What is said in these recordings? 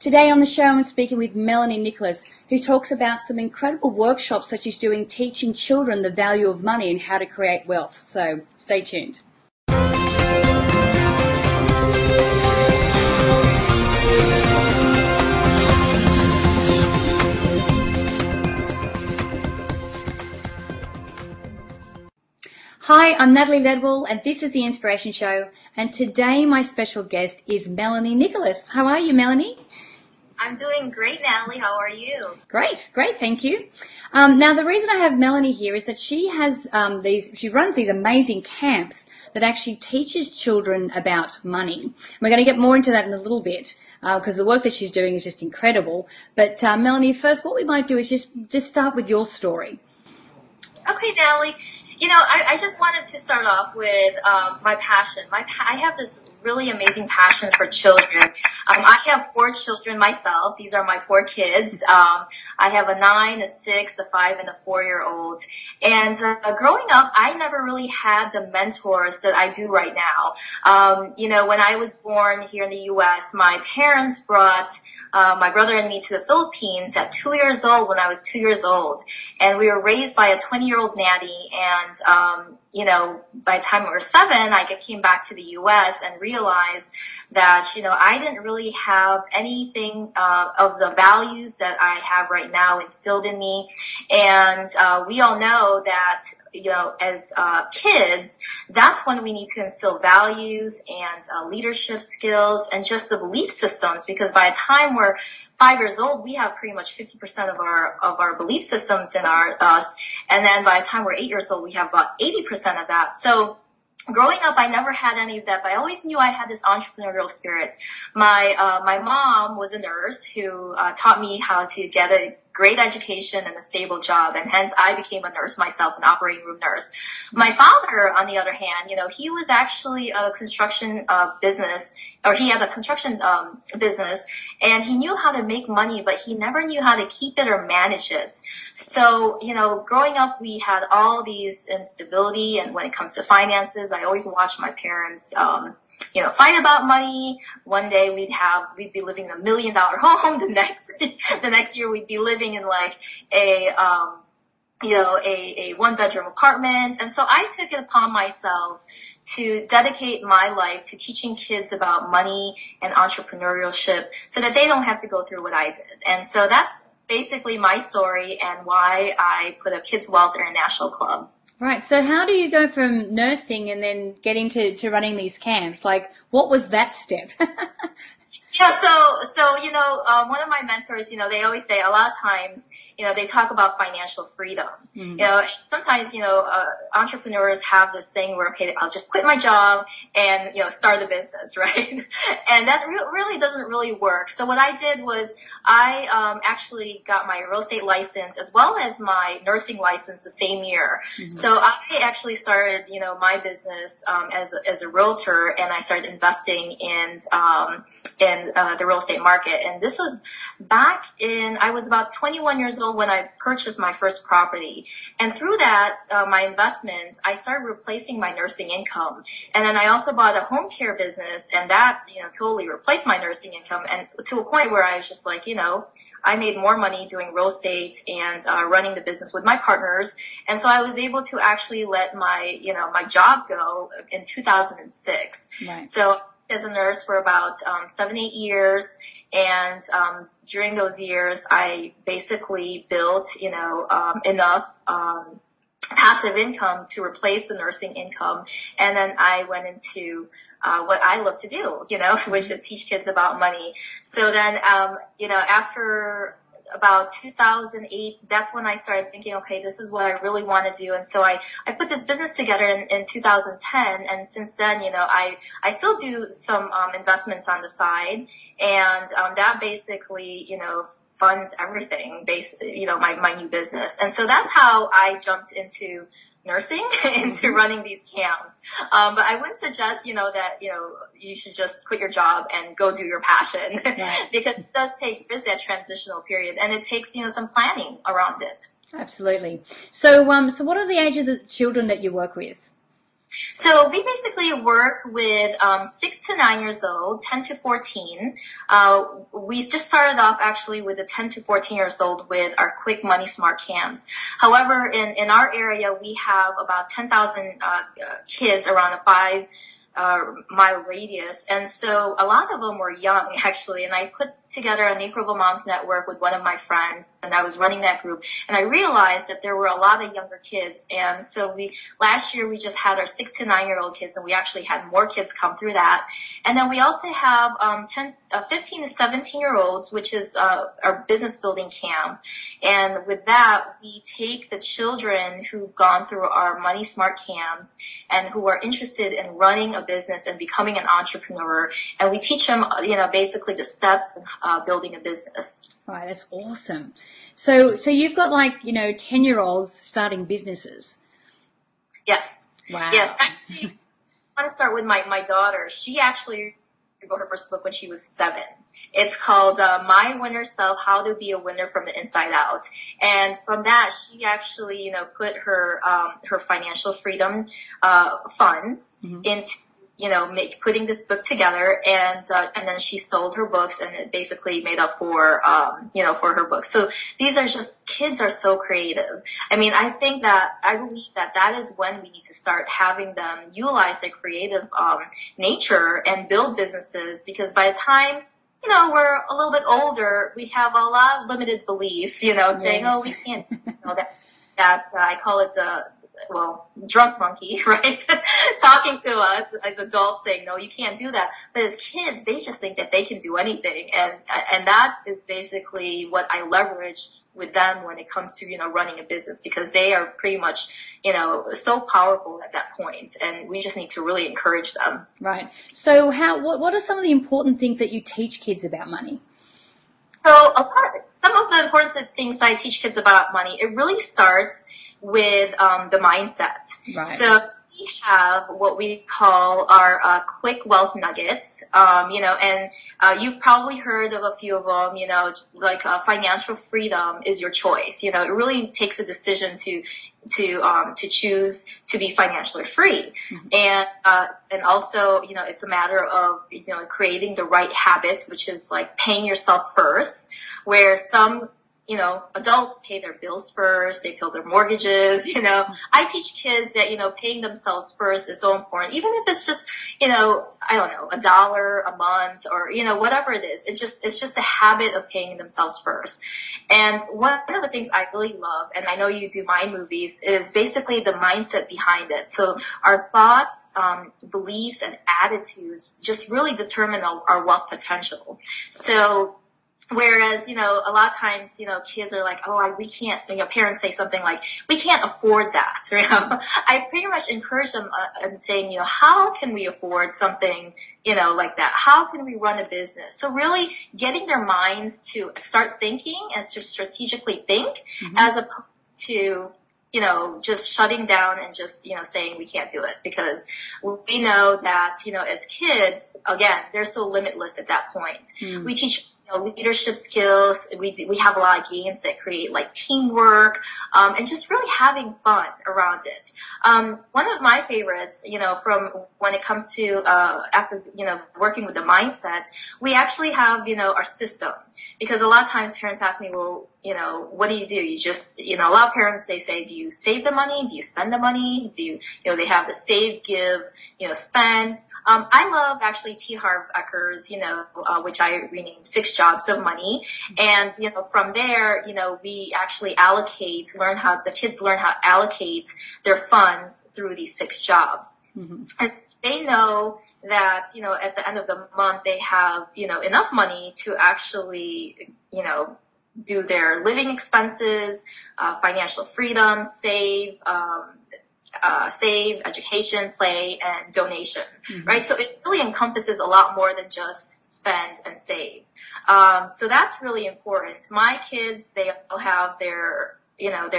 Today on the show, I'm speaking with Melanie Nicolas, who talks about some incredible workshops that she's doing teaching children the value of money and how to create wealth. So stay tuned. Hi, I'm Natalie Ledwell, and this is The Inspiration Show. And today my special guest is Melanie Nicolas. How are you, Melanie? I'm doing great, Natalie. How are you? Great, thank you. Now, the reason I have Melanie here is that she has she runs these amazing camps that actually teaches children about money. We're going to get more into that in a little bit because the work that she's doing is just incredible. But Melanie, first, what we might do is just start with your story. Okay, Natalie. You know, I just wanted to start off with my passion. I have this really amazing passion for children. I have 4 children myself. These are my 4 kids. I have a 9, a 6, a 5, and a 4-year-old. And growing up, I never really had the mentors that I do right now. You know, when I was born here in the U.S., my parents brought my brother and me to the Philippines at 2 years old when I was 2 years old. And we were raised by a 20-year-old nanny. And, you know, by the time we were 7, I came back to the U.S. and realized that, you know, I didn't really have anything of the values that I have right now instilled in me. And we all know that, you know, as kids, that's when we need to instill values and leadership skills and just the belief systems, because by the time we're 5 years old, we have pretty much 50% of our belief systems in us. And then by the time we're 8 years old, we have about 80% of that. So growing up, I never had any of that, but I always knew I had this entrepreneurial spirit. My mom was a nurse who taught me how to get a great education and a stable job, and hence I became a nurse myself, an operating room nurse. My father, on the other hand, you know, he was actually a construction business, or he had a construction business, and he knew how to make money, but he never knew how to keep it or manage it. So, you know, growing up, we had all these instability, and when it comes to finances, I always watched my parents, you know, fight about money. One day we'd be living in $1 million home. The next year we'd be living in like a 1-bedroom apartment. And so I took it upon myself to dedicate my life to teaching kids about money and entrepreneurship so that they don't have to go through what I did. And so that's basically my story and why I put up Kids Wealth International Club. Right. So how do you go from nursing and then getting to running these camps? Like, what was that step? Yeah, so you know, one of my mentors, you know, they always say a lot of times, you know, they talk about financial freedom. Mm-hmm. You know, sometimes, you know, entrepreneurs have this thing where, okay, I'll just quit my job and, you know, start a business, right? And that really doesn't really work. So what I did was I actually got my real estate license as well as my nursing license the same year. Mm-hmm. So I actually started, you know, my business as a realtor, and I started investing in the real estate market. And this was back in, I was about 21 years old when I purchased my first property. And through that, my investments, I started replacing my nursing income. And then I also bought a home care business, and that, you know, totally replaced my nursing income. And to a point where I was just like, you know, I made more money doing real estate and running the business with my partners. And so I was able to actually let my job go in 2006. Right. So as a nurse for about 7-8 years, and during those years, I basically built, you know, enough passive income to replace the nursing income, and then I went into what I love to do, you know, which is teach kids about money. So then, you know, after about 2008, that's when I started thinking, okay, this is what I really want to do. And so I put this business together in 2010. And since then, you know, I still do some investments on the side. And that basically, you know, funds everything, you know, my new business. And so that's how I jumped into nursing into running these camps. But I wouldn't suggest, you know, that, you know, you should just quit your job and go do your passion. Right. Because it does take, there's that transitional period, and it takes, you know, some planning around it. Absolutely. So, so what are the age of the children that you work with? So we basically work with 6 to 9 years old, 10 to 14. We just started off actually with the 10 to 14 years old with our quick money smart camps. However, in our area, we have about 10,000 kids around a 5-mile radius. And so a lot of them were young, actually. And I put together a Naperville Moms Network with one of my friends, and I was running that group. And I realized that there were a lot of younger kids. And so last year we just had our 6 to 9-year-old kids, and we actually had more kids come through that. And then we also have 15 to 17-year-olds, which is our business building camp. And with that, we take the children who've gone through our Money Smart camps and who are interested in running a business and becoming an entrepreneur, and we teach them, basically the steps in building a business. Right, that's awesome. So you've got 10-year-olds starting businesses. Yes. Wow. Yes. Actually, I want to start with my daughter. She actually wrote her first book when she was 7. It's called My Winner Self, How to Be a Winner from the Inside Out. And from that, she actually, put her financial freedom funds into putting this book together, and then she sold her books, and it basically made up for her books. So these are just, kids are so creative. I mean, I believe that is when we need to start having them utilize their creative nature and build businesses, because by the time we're a little bit older, we have a lot of limited beliefs, saying, oh, we can't, I call it drunk monkey, right? Talking to us as adults saying, no, you can't do that. But as kids, they just think that they can do anything. And that is basically what I leverage with them when it comes to, running a business, because they are pretty much, so powerful at that point, and we just need to really encourage them. Right. So what are some of the important things that you teach kids about money? So some of the important things I teach kids about money, it really starts with the mindset. Right. So we have what we call our quick wealth nuggets, and you've probably heard of a few of them, like financial freedom is your choice. It really takes a decision to choose to be financially free. And also, it's a matter of, creating the right habits, which is like paying yourself first, where some adults pay their bills first, they pay their mortgages, I teach kids that, paying themselves first is so important, even if it's just, I don't know, $1 a month or, whatever it is. It's just a habit of paying themselves first. And one of the things I really love, and I know you do mind movies, is basically the mindset behind it. So our thoughts, beliefs, and attitudes just really determine our wealth potential. So whereas, a lot of times, kids are like, oh, we can't, parents say something like, we can't afford that. I pretty much encourage them and saying, how can we afford something, like that? How can we run a business? So really getting their minds to start thinking and to strategically think, as opposed to, just shutting down and just, saying we can't do it, because we know that, as kids, again, they're so limitless at that point. We teach leadership skills. We have a lot of games that create like teamwork, and just really having fun around it. One of my favorites, from when it comes to, after, working with the mindset, we actually have, our system, because a lot of times parents ask me, well, what do? You just, a lot of parents, they say, do you save the money? Do you spend the money? Do you, they have the save, give, spend. I love actually T. Harv Eker's, which I renamed 6 Jobs of Money. And, from there, we actually the kids learn how to allocate their funds through these 6 jobs. As they know that, at the end of the month, they have, enough money to actually, do their living expenses, financial freedom, save, education, play, and donation, right? So it really encompasses a lot more than just spend and save. So that's really important. My kids, they all have their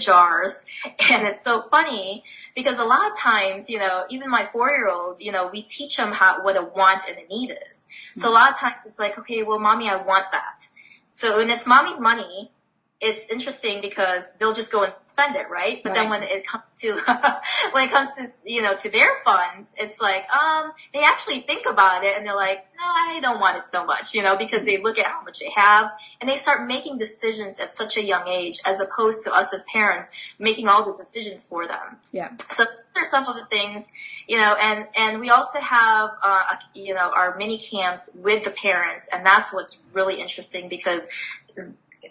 jars, and it's so funny because a lot of times, even my 4-year-old, we teach them what a want and a need is. So a lot of times it's like, okay, well, mommy, I want that. So, and it's mommy's money, it's interesting because they'll just go and spend it, right? But then when it comes to to their funds, it's like they actually think about it and they're like, no, I don't want it so much, because they look at how much they have and they start making decisions at such a young age, as opposed to us as parents making all the decisions for them. Yeah. So those are some of the things, and we also have our mini camps with the parents, and that's what's really interesting, because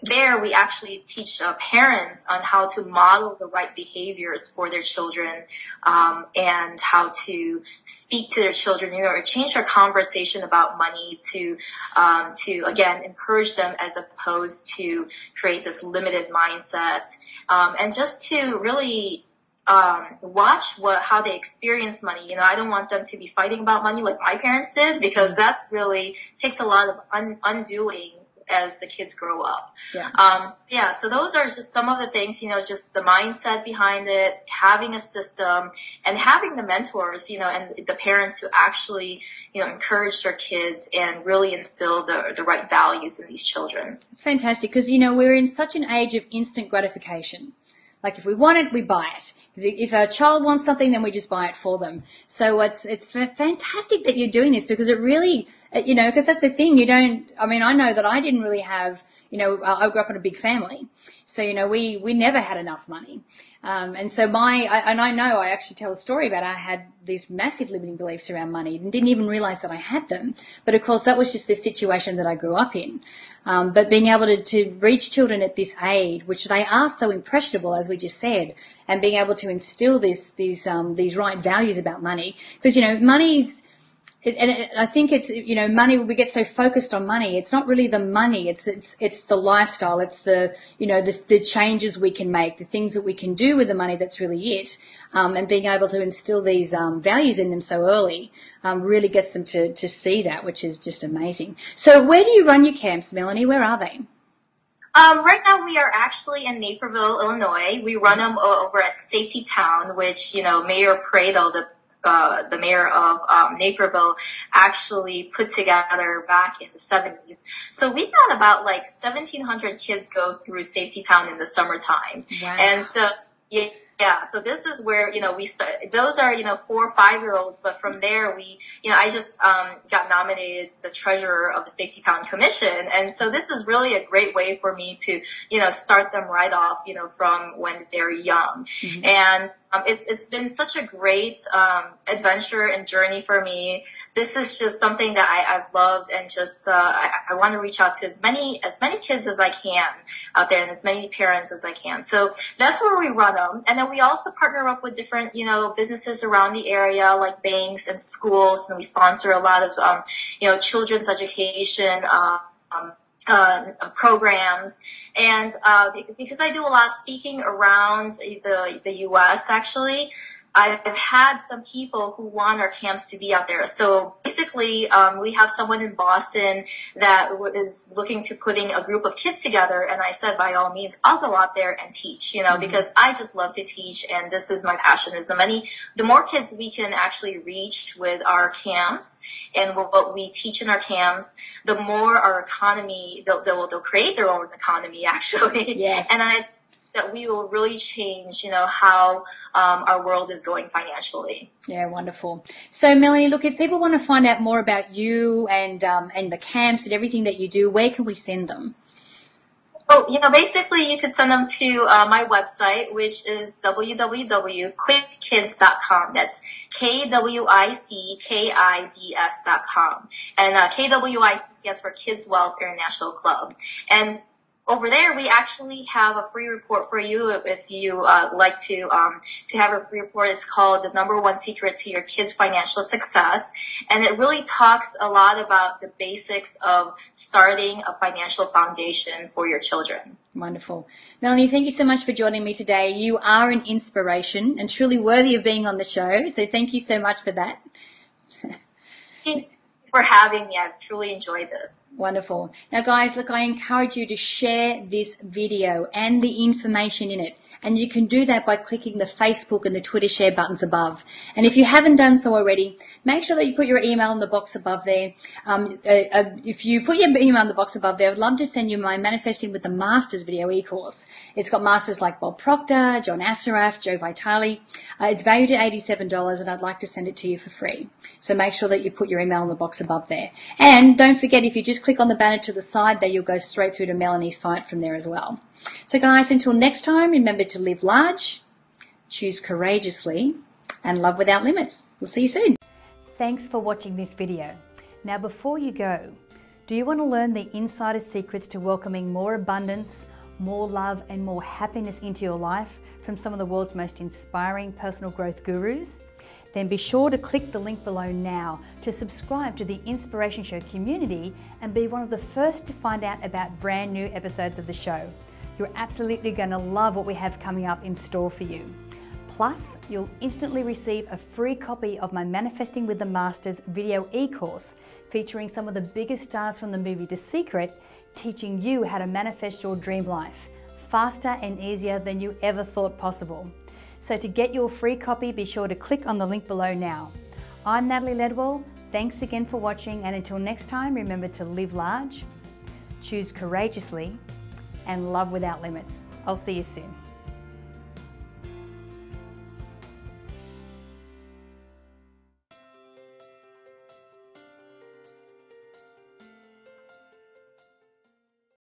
there we actually teach parents on how to model the right behaviors for their children, and how to speak to their children, or change their conversation about money to again encourage them, as opposed to create this limited mindset, and just to really watch how they experience money. I don't want them to be fighting about money like my parents did, because that's really takes a lot of undoing as the kids grow up. Yeah. So those are just some of the things, just the mindset behind it, having a system, and having the mentors, and the parents who actually, encourage their kids and really instill the right values in these children. It's fantastic, because, we're in such an age of instant gratification. Like, if we want it, we buy it. If our child wants something, then we just buy it for them. So it's fantastic that you're doing this, because it really, because that's the thing. I know that I didn't really have, I grew up in a big family. So, we never had enough money. And so I know I actually tell a story about I had these massive limiting beliefs around money and didn't even realize that I had them. But of course, that was just the situation that I grew up in. But being able to reach children at this age, which they are so impressionable, as we just said, and being able to instill these right values about money, because, money's, I think it's, money, we get so focused on money. It's not really the money. It's the lifestyle. It's the changes we can make, the things that we can do with the money. That's really it. And being able to instill these values in them so early really gets them to see that, which is just amazing. So where do you run your camps, Melanie? Where are they? Right now we are actually in Naperville, Illinois. We run them over at Safety Town, which, Mayor Prado, the mayor of Naperville, actually put together back in the 70s. So we've got about 1,700 kids go through Safety Town in the summertime. Wow. And so, yeah, so this is where, we start. Those are, 4 or 5-year-olds, but from there I just got nominated the treasurer of the Safety Town Commission. And so this is really a great way for me to, start them right off, from when they're young. Mm-hmm. And it's been such a great adventure and journey for me. This is just something that I've loved, and just I want to reach out to as many kids as I can out there, and as many parents as I can. So that's where we run them, and then we also partner up with different businesses around the area, like banks and schools, and we sponsor a lot of children's education programs. And because I do a lot of speaking around the U.S., actually, I've had some people who want our camps to be out there. So basically, we have someone in Boston that is looking to putting a group of kids together. And I said, by all means, I'll go out there and teach, mm-hmm. because I just love to teach. And this is my passion, is the more kids we can actually reach with our camps and what we teach in our camps, the more our economy, they'll create their own economy, actually. Yes. And that we will really change, how our world is going financially. Yeah, wonderful. So, Melanie, look, if people want to find out more about you and the camps and everything that you do, where can we send them? Oh, basically you could send them to my website, which is www.quickkids.com. That's KWICKIDS.com. And KWIC stands for Kids Wealth International Club. And over there, we actually have a free report for you if you like to have a free report. It's called The #1 Secret to Your Kids' Financial Success. And it really talks a lot about the basics of starting a financial foundation for your children. Wonderful. Melanie, thank you so much for joining me today. You are an inspiration and truly worthy of being on the show. So thank you so much for that. For having me. I've truly enjoyed this. Wonderful. Now, guys, look, I encourage you to share this video and the information in it And you can do that by clicking the Facebook and the Twitter share buttons above. And if you haven't done so already, make sure that you put your email in the box above there. If you put your email in the box above there, I'd love to send you my Manifesting with the Masters video e-course. It's got masters like Bob Proctor, John Assaraf, Joe Vitale. It's valued at $87 and I'd like to send it to you for free. So make sure that you put your email in the box above there. And don't forget, if you just click on the banner to the side there, you'll go straight through to Melanie's site from there as well. So guys, until next time, remember to live large, choose courageously, and love without limits. We'll see you soon. Thanks for watching this video. Now before you go, do you want to learn the insider secrets to welcoming more abundance, more love, and more happiness into your life from some of the world's most inspiring personal growth gurus? Then be sure to click the link below now to subscribe to the Inspiration Show community and be one of the first to find out about brand new episodes of the show. You're absolutely going to love what we have coming up in store for you. Plus, you'll instantly receive a free copy of my Manifesting with the Masters video e-course featuring some of the biggest stars from the movie The Secret, teaching you how to manifest your dream life faster and easier than you ever thought possible. So to get your free copy, be sure to click on the link below now. I'm Natalie Ledwell. Thanks again for watching, and until next time, remember to live large, choose courageously, and love without limits. I'll see you soon.